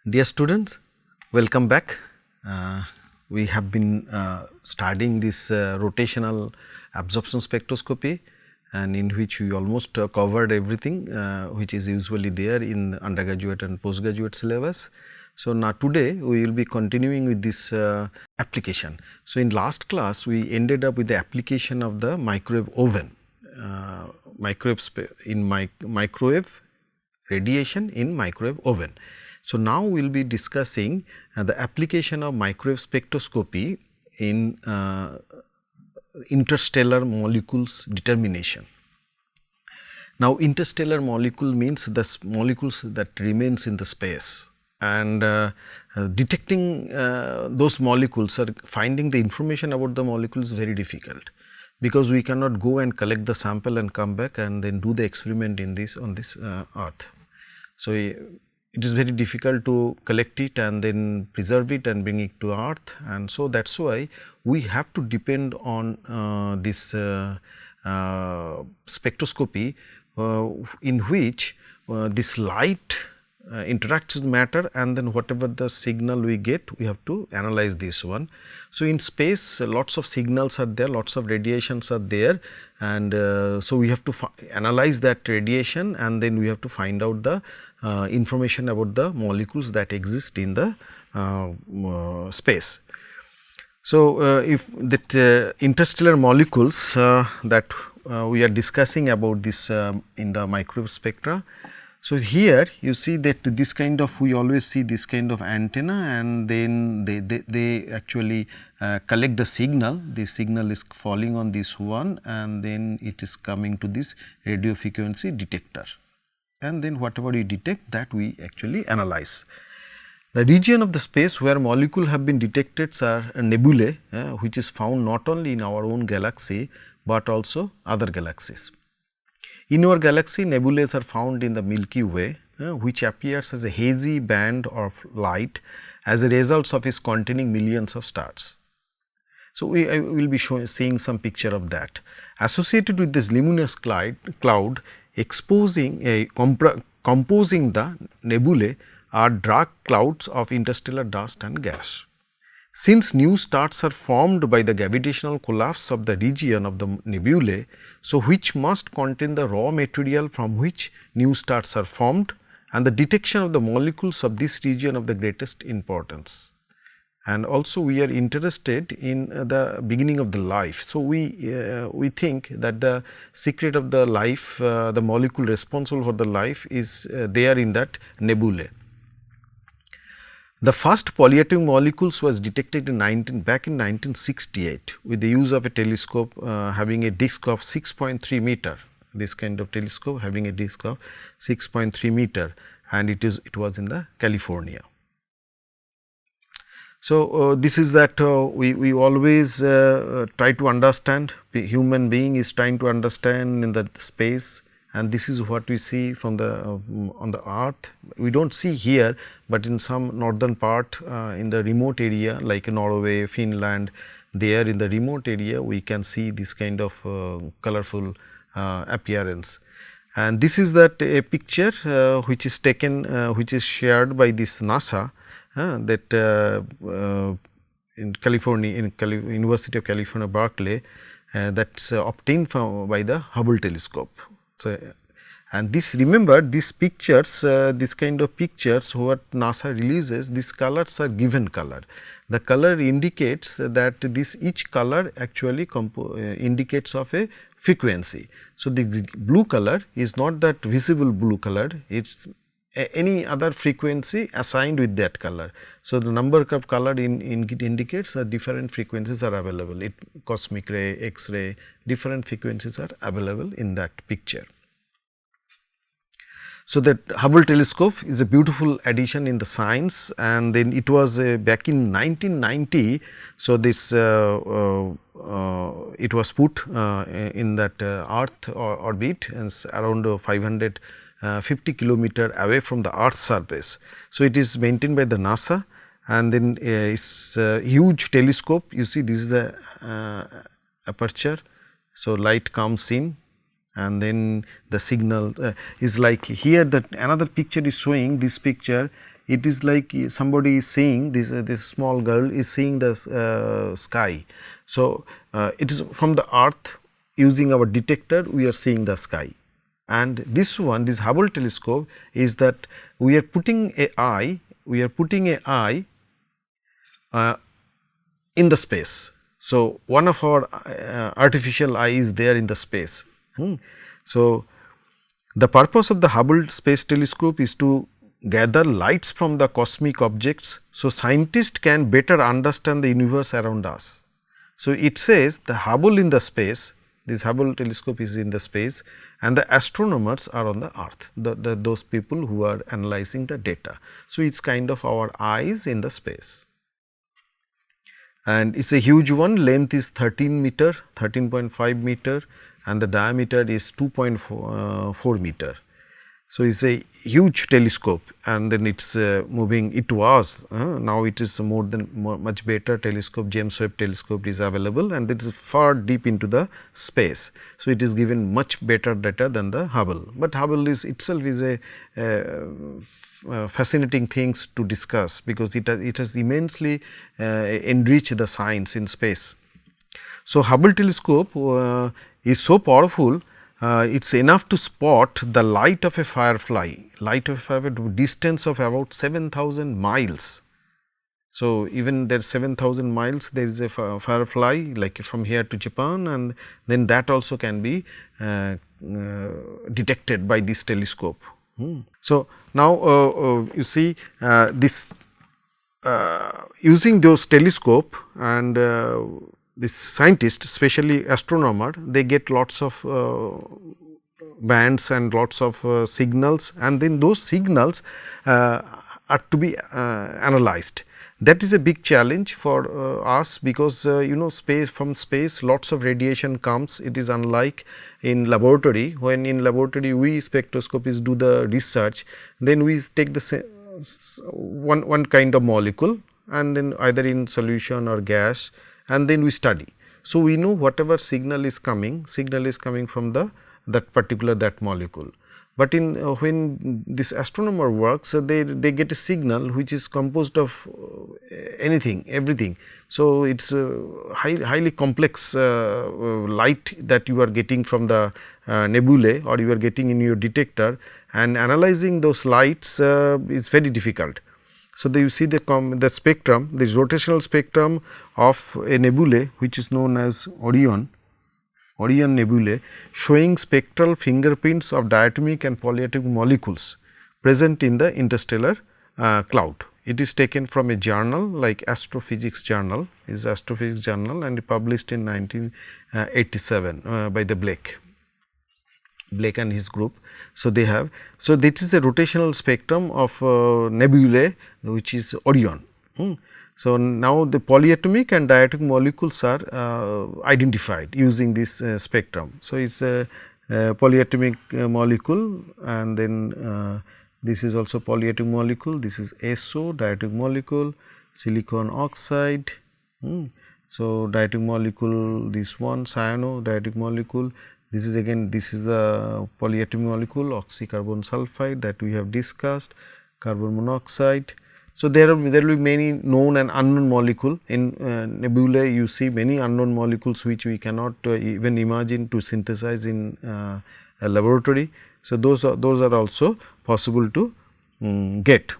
Dear students, welcome back. We have been studying this rotational absorption spectroscopy, and in which we almost covered everything which is usually there in undergraduate and postgraduate syllabus. So, now today we will be continuing with this application. So, in last class we ended up with the application of the microwave oven, microwave radiation in microwave oven. So, now we will be discussing the application of microwave spectroscopy in interstellar molecules determination. Now, interstellar molecule means the molecules that remains in the space, and detecting those molecules or finding the information about the molecule is very difficult, because we cannot go and collect the sample and come back and then do the experiment in this on this earth. So, it is very difficult to collect it and then preserve it and bring it to earth, and so that is why we have to depend on this spectroscopy in which this light interacts with matter, and then whatever the signal we get, we have to analyze this one. So, in space lots of signals are there, lots of radiations are there, and so we have to analyze that radiation, and then we have to find out the information about the molecules that exist in the space. So, if that interstellar molecules that we are discussing about this in the microwave spectra. So, here you see that this kind of, we always see this kind of antenna, and then they actually collect the signal. This signal is falling on this one, and then it is coming to this radio frequency detector, and then whatever we detect, that we actually analyze. The region of the space where molecules have been detected are nebulae, which is found not only in our own galaxy, but also other galaxies. In our galaxy, nebulae are found in the Milky Way, which appears as a hazy band of light as a result of its containing millions of stars. So, I will be seeing some picture of that. Associated with this luminous cloud composing the nebulae are dark clouds of interstellar dust and gas. Since new stars are formed by the gravitational collapse of the region of the nebulae, so which must contain the raw material from which new stars are formed, and the detection of the molecules of this region of the greatest importance. And also we are interested in the beginning of the life. So, we think that the secret of the life, the molecule responsible for the life is there in that nebulae. The first polyatomic molecules was detected in back in 1968 with the use of a telescope having a disc of 6.3 meter. This kind of telescope having a disc of 6.3 meter, and it was in the California. So, this is that we always try to understand, the human being is trying to understand in the space, and this is what we see from the on the earth. We do not see here, but in some northern part in the remote area like Norway, Finland, there in the remote area we can see this kind of colorful appearance. And this is that a picture which is taken, which is shared by this NASA, that in California, in University of California, Berkeley, that is obtained by the Hubble telescope. So, and this, remember these pictures, this kind of pictures what NASA releases, these colors are given color. The color indicates that this each color actually indicates of a frequency. So, the blue color is not that visible blue color, it is any other frequency assigned with that color. So, the number of color indicates that different frequencies are available, cosmic ray, X-ray, different frequencies are available in that picture. So, that Hubble telescope is a beautiful addition in the science, and then it was back in 1990. So, this it was put in that earth orbit, and around 550 kilometer away from the earth's surface. So, it is maintained by the NASA, and then it is a huge telescope. You see, this is the aperture. So, light comes in, and then the signal is like here, that another picture is showing this picture it is like somebody is seeing this small girl is seeing the sky. So, it is from the earth using our detector we are seeing the sky, and this one, this Hubble telescope, is that we are putting a eye in the space. So, one of our artificial eye is there in the space. So, the purpose of the Hubble Space Telescope is to gather lights from the cosmic objects, so scientists can better understand the universe around us. So, it says the Hubble in the space, this Hubble telescope is in the space, and the astronomers are on the earth, those people who are analyzing the data. So, it is kind of our eyes in the space, and it is a huge one. Length is 13 meter, 13.5 meter, and the diameter is 2.4 meter. So, it is a huge telescope, and then it is moving, it was now it is much better telescope, James Webb telescope is available, and it is far deep into the space. So, it is given much better data than the Hubble, but Hubble is itself is a fascinating things to discuss, because it has immensely enriched the science in space. So, Hubble telescope is so powerful, it is enough to spot the light of a firefly, distance of about 7,000 miles. So, even there 7,000 miles there is a firefly like from here to Japan, and then that also can be detected by this telescope. So, now you see this using those telescope, and this scientist, especially astronomer, they get lots of bands and lots of signals, and then those signals are to be analyzed. That is a big challenge for us, because from space lots of radiation comes. It is unlike in laboratory, when in laboratory we spectroscopists do the research, then we take the one kind of molecule, and then either in solution or gas, and then we study. So, we know whatever signal is coming from that particular molecule. But in when this astronomer works, they get a signal which is composed of everything. So, it is highly complex light that you are getting from the nebulae, or you are getting in your detector, and analyzing those lights is very difficult. So, you see the spectrum, the rotational spectrum of a nebulae which is known as Orion nebulae, showing spectral fingerprints of diatomic and polyatomic molecules present in the interstellar cloud. It is taken from a journal like Astrophysics Journal, and published in 1987 by the Blake and his group. So, they have, so this is a rotational spectrum of nebulae which is Orion. So, now the polyatomic and diatomic molecules are identified using this spectrum. So, it is a polyatomic molecule, and then this is also polyatomic molecule, this is SO diatomic molecule, silicon oxide. So, diatomic molecule, this one cyano diatomic molecule, this is again the polyatomic molecule oxycarbon sulfide that we have discussed, carbon monoxide. So, there will be many known and unknown molecule in nebulae. You see many unknown molecules which we cannot even imagine to synthesize in a laboratory. So, those are also possible to get.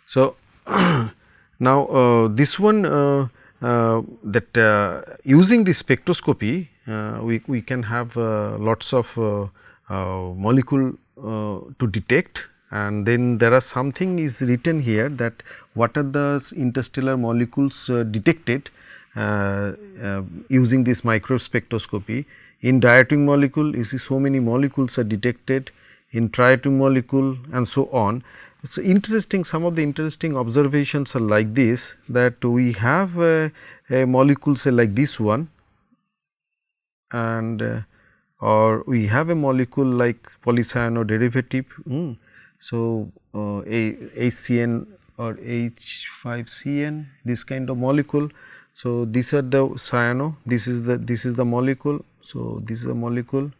So, now this one that using the spectroscopy we can have lots of molecule to detect, and then there are something is written here that what are the interstellar molecules detected using this microspectroscopy. In diatomic molecule, you see so many molecules are detected, in triatomic molecule and so on. It's interesting, some of the interesting observations are like this, that we have a molecule say like this one, and or we have a molecule like polycyano derivative. So, HCN or H5CN, this kind of molecule. So, these are the cyano, this is the molecule. So, this is a molecule.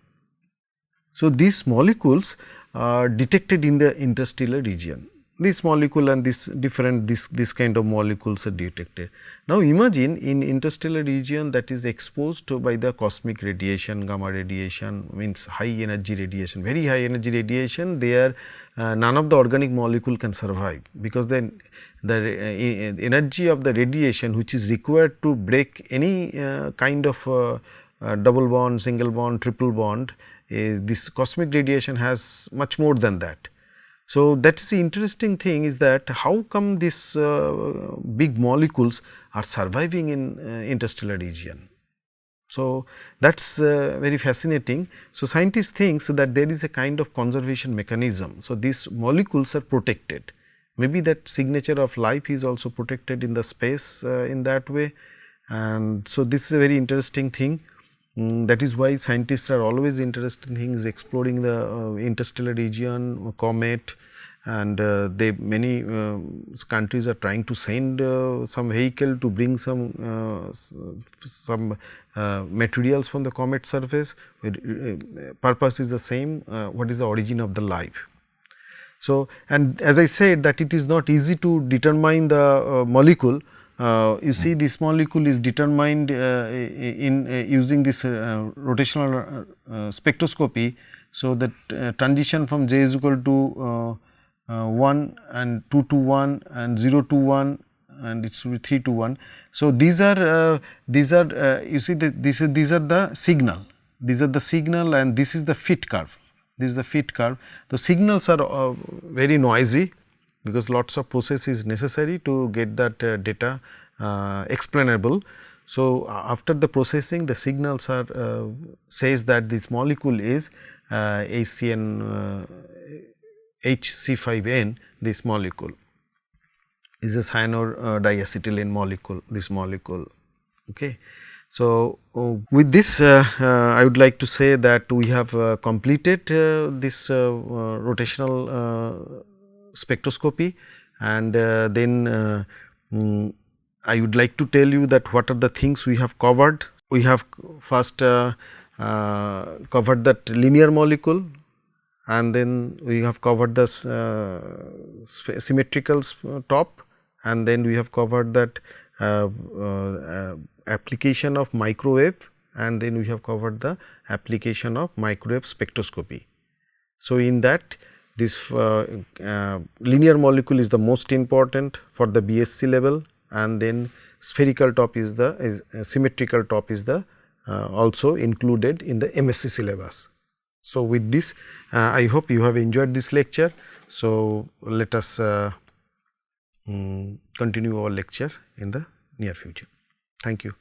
So, these molecules are detected in the interstellar region. This molecule and this kind of molecules are detected. Now, imagine in interstellar region that is exposed by the cosmic radiation, gamma radiation, means high energy radiation, very high energy radiation, there none of the organic molecule can survive, because then the energy of the radiation which is required to break any kind of double bond, single bond, triple bond, this cosmic radiation has much more than that. So, that is the interesting thing, is that how come these big molecules are surviving in interstellar region. So, that is very fascinating. So, scientists think that there is a kind of conservation mechanism. So, these molecules are protected, maybe that signature of life is also protected in the space in that way, and so this is a very interesting thing. That is why scientists are always interested in things exploring the interstellar region, comet, and many countries are trying to send some vehicle to bring some materials from the comet surface. Purpose is the same, what is the origin of the life. So, and as I said that it is not easy to determine the molecule. You see this molecule is determined in using this rotational spectroscopy. So, that transition from j is equal to 1 and 2 to 1 and 0 to 1 and it should be 3 to 1. So, these are you see these are the signal, and this is the fit curve. This is the fit curve. The signals are very noisy, because lots of process is necessary to get that data explainable. So, after the processing, the signals are says that this molecule is HC5N. This molecule is a cyanodiacetylene molecule, this molecule. Okay. So, with this I would like to say that we have completed this rotational spectroscopy, and then I would like to tell you that what are the things we have covered. We have first covered that linear molecule, and then we have covered the symmetrical top, and then we have covered that application of microwave, and then we have covered the application of microwave spectroscopy. So, in that this linear molecule is the most important for the BSc level, and then spherical top is the symmetrical top is the also included in the MSc syllabus. So, with this I hope you have enjoyed this lecture. So, let us continue our lecture in the near future. Thank you.